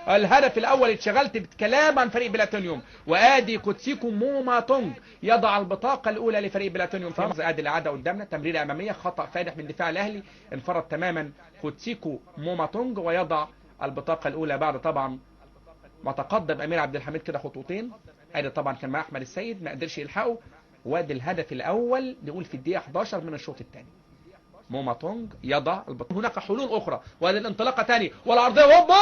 الهدف الاول اتشغلت بكلام عن فريق بلاتينيوم، وادي كوتسيكو موماتونج يضع البطاقه الاولى لفريق بلاتينيوم في مصر. ادي العاده قدامنا، تمريره اماميه خطا فادح من دفاع الاهلي، انفرد تماما كوتسيكو موماتونج ويضع البطاقه الاولى بعد طبعا ما تقدم امير عبد الحميد كده خطوتين. ادي طبعا كان مع احمد السيد ما قدرش يلحقه. وادي الهدف الاول نقول في الدقيقه 11 من الشوط الثاني. موماتونج يضع البطاقه. هناك حلول اخرى، وادي الانطلاقه ثاني والعرضيه هوبا،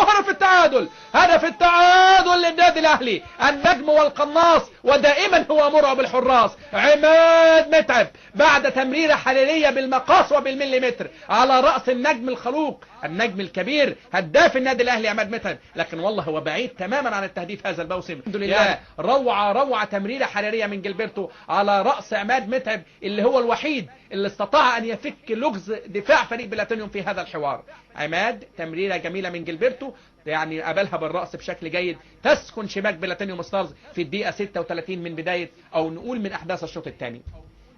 هدف التعادل، هدف التعادل للنادي الاهلي، النجم والقناص ودائما هو مرعب الحراس عماد متعب بعد تمريره حراريه بالمقاس وبالمليمتر على راس النجم الخلوق النجم الكبير هداف النادي الاهلي عماد متعب، لكن والله هو بعيد تماما عن التهديف هذا الموسم. الحمد لله روعه تمريره حراريه من جilberto على راس عماد متعب اللي هو الوحيد اللي استطاع ان يفك لغز دفاع فريق بلاتينيوم في هذا الحوار. عماد تمريره جميله من جilberto، يعني قابلها بالرأس بشكل جيد، تسكن شباك بلاتينيوم ستارز في الدقيقة 36 من بداية او نقول من احداث الشوط الثاني.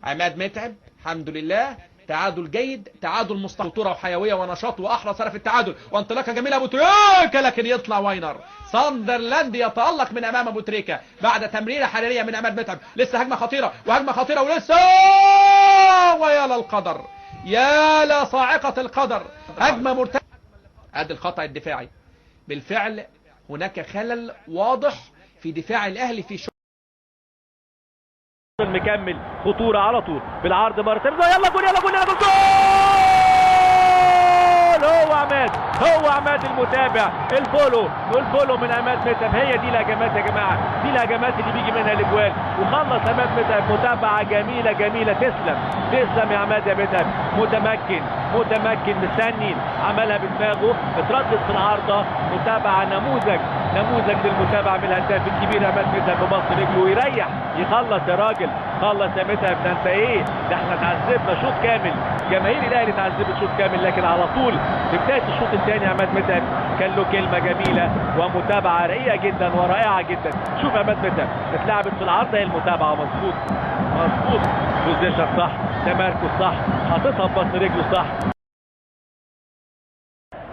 عماد متعب الحمد لله تعادل جيد، تعادل مستحق، خطوره وحيويه ونشاط، واحرز هدف التعادل وانطلاقه جميله ابو تريكه، لكن يطلع واينر. ساندرلاند يتألق من امام ابو تريكه بعد تمريره حراريه من عماد متعب. لسه هجمه خطيره وهجمه خطيره ولسه، ويا للقدر، يا لصاعقه القدر، هجمه مرتده. ادي الخطأ الدفاعي. بالفعل هناك خلل واضح في دفاع الاهلي في مكمل خطوره على طول بالعرض مرتين، يلا جول يلا جول يلا جول، هو عماد المتابع، الفولو من عماد متعب. هي دي الهجمات يا جماعه، دي الهجمات اللي بيجي منها الاجوال. وخلص عماد متعب متابعه جميله. تسلم يا عماد يا متعب، متمكن مستني، عملها بدماغه، اتردد في العارضه، متابعه نموذج للمتابعه من الهداف الكبير عماد متعب ببسط رجله ويريح. يخلص يا راجل، خلص يا متعب، ده انت ايه؟ ده احنا اتعذبنا شوط كامل، جماهير الاهلي اتعذبت شوط كامل، لكن على طول في بدايه الشوط الثاني عماد متعب كان له كلمه جميله ومتابعه رقيقه جدا ورائعه جدا. شوف عماد متعب اتلعبت في العارضه، هي المتابعه مظبوط، بوزيشن صح، تمركز صح، حاططها ببسط رجله صح.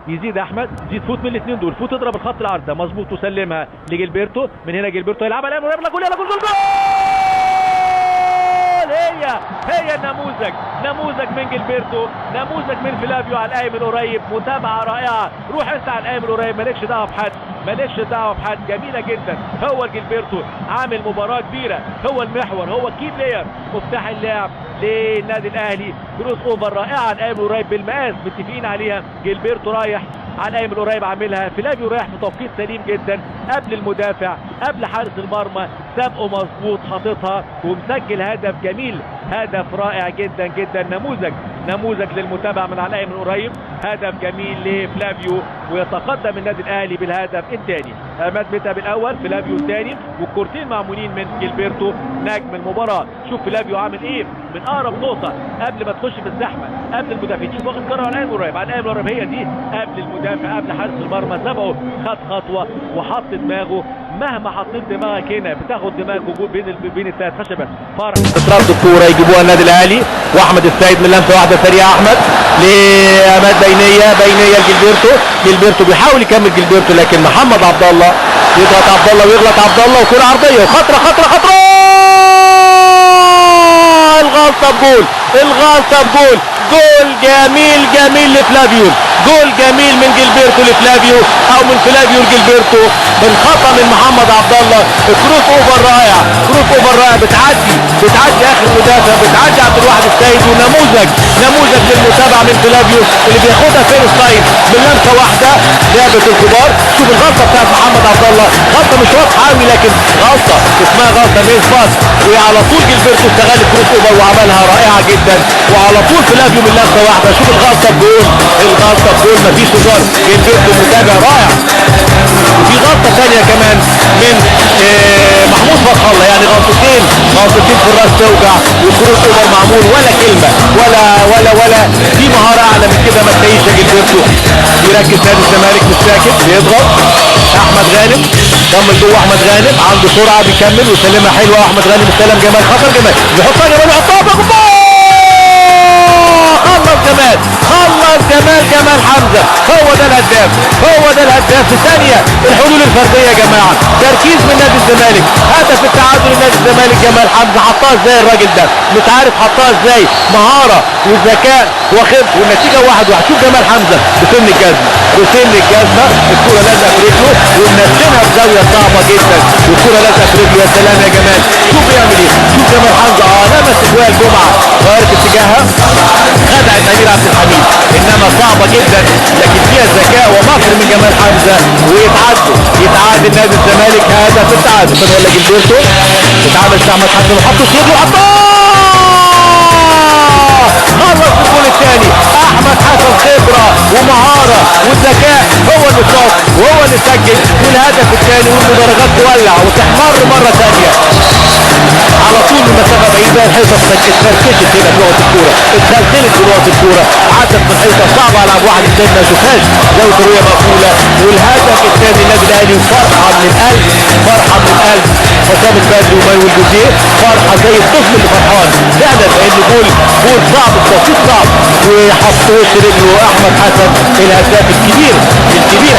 يزيد احمد، يزيد فوت من الاثنين دول، فوت اضرب الخط العرض مظبوط وسلمها لجilberto. من هنا جilberto يلعبها الان ويلا جول يلا جول جول. هي نموذج من جilberto، نموذج من فلافيو على القايم القريب، متابعه رائعه. روح انت على القايم القريب، مالكش دعوه بحد، جميله جدا. هو جilberto عامل مباراه كبيره، هو المحور، هو الكي بلاير، مفتاح اللعب للنادي الاهلي. كروس اوفر رائعه على القايم القريب بالمقاس متفقين عليها. جilberto رايح على القايم القريب عاملها، فلافيو رايح في توقيت سليم جدا قبل المدافع، قبل حارس المرمى، سابقه مظبوط، حاططها ومسجل هدف جميل، هدف رائع جدا. نموذج للمتابعه من على القايم القريب، هدف جميل لفلافيو، ويتقدم النادي الاهلي بالهدف الثاني. عماد متعب الاول، فلافيو الثاني، والكورتين معمولين من جilberto نجم المباراه. شوف فلافيو عامل ايه من اقرب نقطه قبل ما تخش في الزحمه، قبل المدافعين. شوف واخد كره على القايم القريب، هي دي قبل المدافع، قبل حارس المرمى، سبقه، خد خطوه وحط دماغه. مهما حطيت دماغك هنا بتاخد دماغك وجود بين الثلاث خشبات. تترد الكوره يجيبوها النادي الاهلي، واحمد السيد من لمسه واحده سريعه، احمد لعماد بينيه جilberto بيحاول يكمل جilberto، لكن محمد عبد الله يضغط ويغلط وكره عرضيه وخطره الغلطه بجول، جول جميل لفلافيو، جول جميل من جilberto لفلافيو، او من فلافيو لجilberto، بالخطا من محمد عبد الله. كروس اوفر رائع، بتعدي اخر مدافع، بتعدي عبد الواحد السيد، ونموذج للمتابعه من فلافيو اللي بياخدها فيرست لاين من لمسه واحده، لعبه الكبار. شوف الغلطه بتاعت محمد عبد الله، غلطه مش واضحه قوي لكن غلطه اسمها غلطه ميس باس، وعلى طول جilberto استغل كروس اوفر وعملها رائعه جدا، وعلى طول فلافيو من لمسه واحده. شوف الغلطه بجول، مفيش هزار، جilberto متابع رائع. وفي غلطه ثانيه كمان من محمود فتح الله، يعني غلطتين في الراس توجع، وكروس اوفر معمول ولا كلمه ولا في مهاره اعلى من كده ما تلاقيش يا جilberto. يركز نادي الزمالك، مش ساكت، بيضغط. احمد غانم كمل جوه، احمد غانم عنده سرعه، بيكمل ويسلمها حلوه. احمد غانم استلم، جمال خطر، بيحطها، خلص جمال حمزة، هو ده الهداف، هو ده الهداف. في ثانية الحلول الفردية يا جماعة، تركيز من نادي الزمالك، هدف التعادل لنادي الزمالك. جمال حمزة حطها ازاي الراجل ده؟ مش عارف حطها ازاي، مهارة وذكاء وخبرة، والنتيجة 1-1. شوف جمال حمزة بسن الجزمة، الكرة لازقة في رجله ومنزلها في زاوية صعبة جدا، والكرة لازقة في رجله. يا سلام يا جمال، شوف بيعمل ايه، شوف جمال حمزة لمس وائل جمعة، غيرت اتجاهها، خدعت أمير عبد الحميد، انما صعبة جدا لكن فيها ذكاء ومكر من جمال حمزة، يتعادل نادي الزمالك هدف التعادل. ولا جilberto اتعامل احمد حسن وحط صدره خلص الجول الثاني. احمد حسن خبرة ومهارة وذكاء، هو اللي شاط وهو اللي سجل، والهدف الثاني والمدرجات تولع وتحمر مرة ثانية على طول من مسافة بعيدة. الحيطة اتفركشت هنا في وقت الكورة، اتخلخلت في وقت الكورة، عدت من الحيطة صعبة على واحد الثاني ما شافهاش، زاوية رؤية مقفولة. والهدف الثاني النادي الاهلي، فرحة من القلب، فرحة من القلب. حسام البدري ومايو الجوزيه، فرحة زي الطفل اللي فرحان فعلا، لان جول صعب، التوقيت صعب، وحط وش رجله احمد حسن الهداف الكبير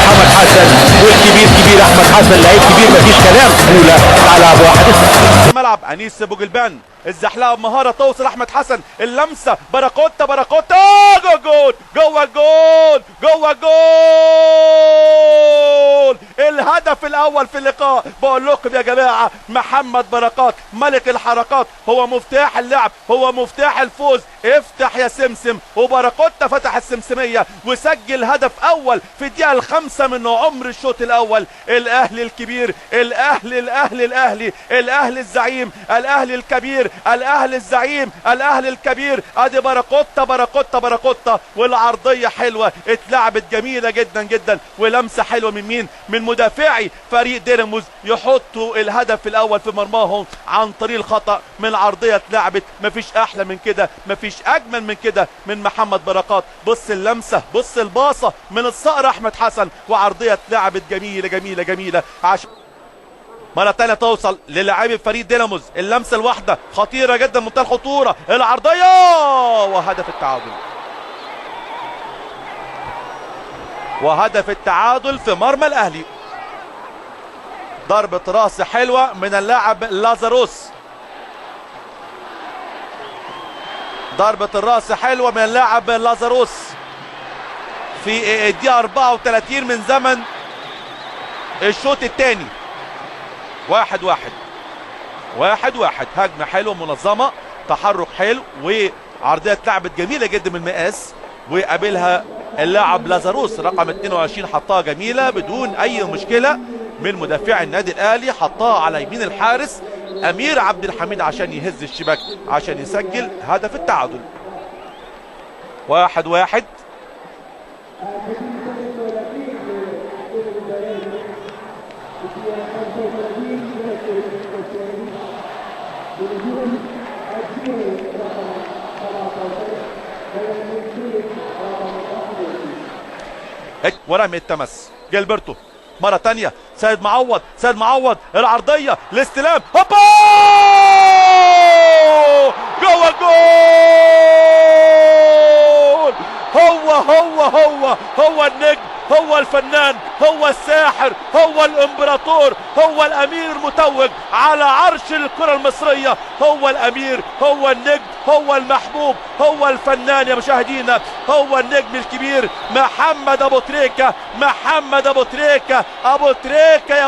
حمد حسن، والكبير احمد حسن، لعيب كبير مفيش كلام. اولى على 1-0 ملعب انيس بوجلبان، الزحلقه بمهاره توصل احمد حسن، اللمسه باراكوتا جوه الجول، الهدف الاول في اللقاء. بقول لكم يا جماعه، محمد بركات ملك الحركات، هو مفتاح اللعب، هو مفتاح الفوز. افتح يا سمسم، وباراكوتا فتح السمسميه وسجل هدف اول في الدقيقه الخامسة من عمر الشوط الاول. الاهلي الكبير، الاهلي الزعيم، الاهلي الكبير، الاهلي الزعيم، الاهلي الكبير. ادي باراكوتا، والعرضيه حلوه اتلعبت جميله جدا، ولمسه حلوه من مين؟ من مدافعي فريق ديناموس، يحطوا الهدف الاول في مرماهم عن طريق الخطا من عرضيه اتلعبت. مفيش احلى من كده، مفيش اجمل من كده من محمد بركات. بص اللمسه، بص الباصه من الصقر احمد حسن، وعرضيه اتلعبت جميله عشان مرة تانية توصل للاعبي فريق ديناموس. اللمسة الواحدة خطيرة جدا، منتهى الخطورة، العرضية وهدف التعادل في مرمى الاهلي. ضربة راس حلوة من اللاعب لازاروس، ضربة الراس حلوة من اللاعب لازاروس في الدقيقة 34 من زمن الشوط الثاني. 1-1 هجمة حلوة منظمة، تحرك حلو، وعرضية اتلعبت جميلة جدا من المقاس، وقابلها اللاعب لازاروس رقم 22، حطها جميلة بدون اي مشكلة من مدافع النادي الاهلي، حطها على يمين الحارس امير عبد الحميد عشان يهز الشباك عشان يسجل هدف التعادل. 1-1. ورمي التمس جilberto مرة تانية، سيد معوض العرضية، الاستلام، هوبا جوه الجول. هو النجم، هو الفنان، هو الساحر، هو الامبراطور، هو الامير المتوج على عرش الكرة المصرية، هو الامير، هو النجم، هو المحبوب، هو الفنان يا مشاهدينا، هو النجم الكبير محمد ابو تريكة، ابو تريكة